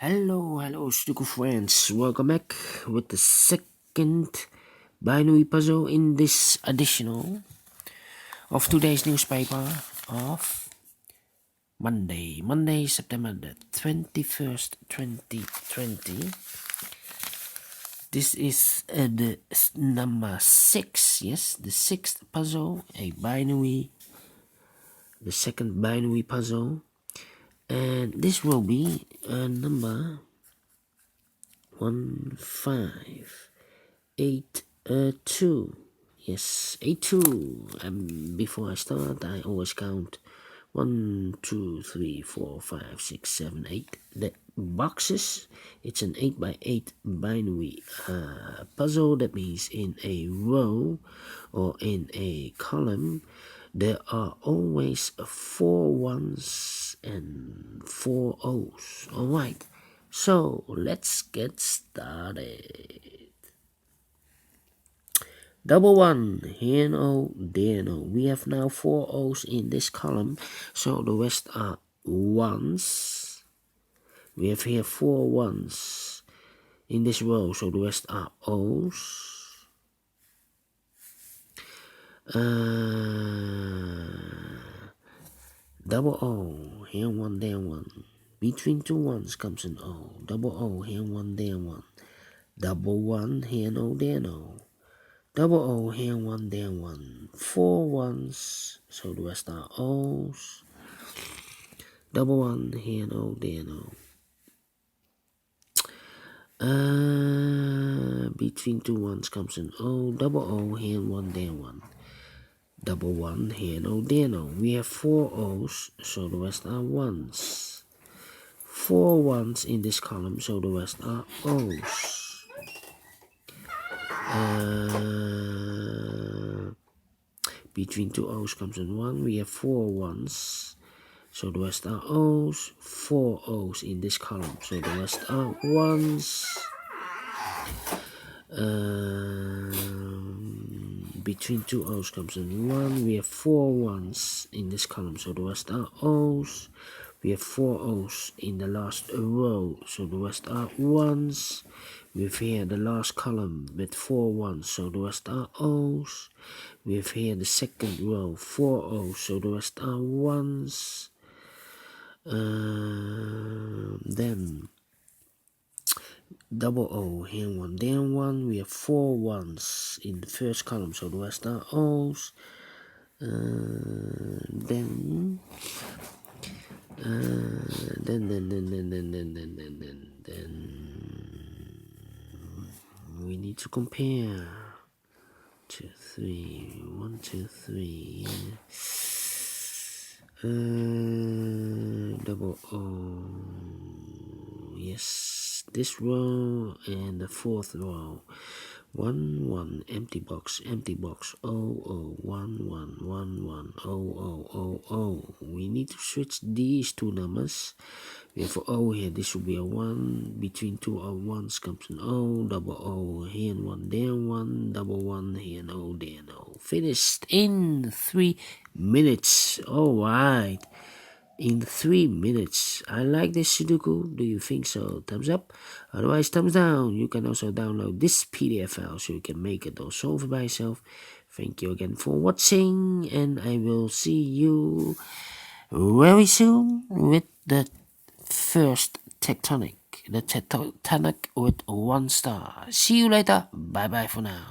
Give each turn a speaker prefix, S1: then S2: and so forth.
S1: Hello, Sudoku friends. Welcome back with the second binary puzzle in this edition of today's newspaper of Monday, September the 21st, 2020. This is the number 6, yes, the sixth puzzle, the second binary puzzle. And this will be number 1582. Yes, 82. Before I start, I always count 1, 2, 3, 4, 5, 6, 7, 8. The boxes. It's an 8x8 binary puzzle. That means in a row or in a column, there are always 4 1s and 4 O's. Alright, so let's get started. Double 1, here no, there no. We have now 4 O's in this column, so the rest are 1s. We have here 4 1s in this row, so the rest are O's. Double O, here 1, there 1. Between 2 1s comes an O. Double O, here 1, there 1. Double 1, here no, there no. Double O, here 1, there 1. 4 1s, so the rest are O's. Double 1, here no, there no. Between 2 1s comes an O. Double O, here 1, there 1. Double 1, here no, there no. We have 4 O's, so the rest are 1s. 4 1s in this column, so the rest are O's. Between 2 O's comes an 1. We have 4 1s, so the rest are O's. 4 O's in this column, so the rest are 1s. Between 2 O's comes an 1. We have 4 1s in this column, so the rest are O's. We have 4 O's in the last row, so the rest are 1s. We have here the last column with 4 1s, so the rest are O's. We have here the second row, 4 O's, so the rest are 1s. Then double O, here 1, there 1. We have 4 1s in the first column, so the rest are O's. Then we need to compare. 2, 3, 1, 2, 3. Double O. Yes, this row and the fourth row. 1 1 empty box, O O 1 1 1 1 O O O O. We need to switch these two numbers. We have O here, this will be a 1. Between 2 O 1s comes an O. Double O here and 1 there 1. Double 1 here and O there no. Finished in 3 minutes. Alright. In 3 minutes. I like this Sudoku. Do you think so? Thumbs up. Otherwise, thumbs down. You can also download this PDF file so you can make it or solve it by yourself. Thank you again for watching, and I will see you very soon with the first tectonic. The tectonic with 1 star. See you later. Bye bye for now.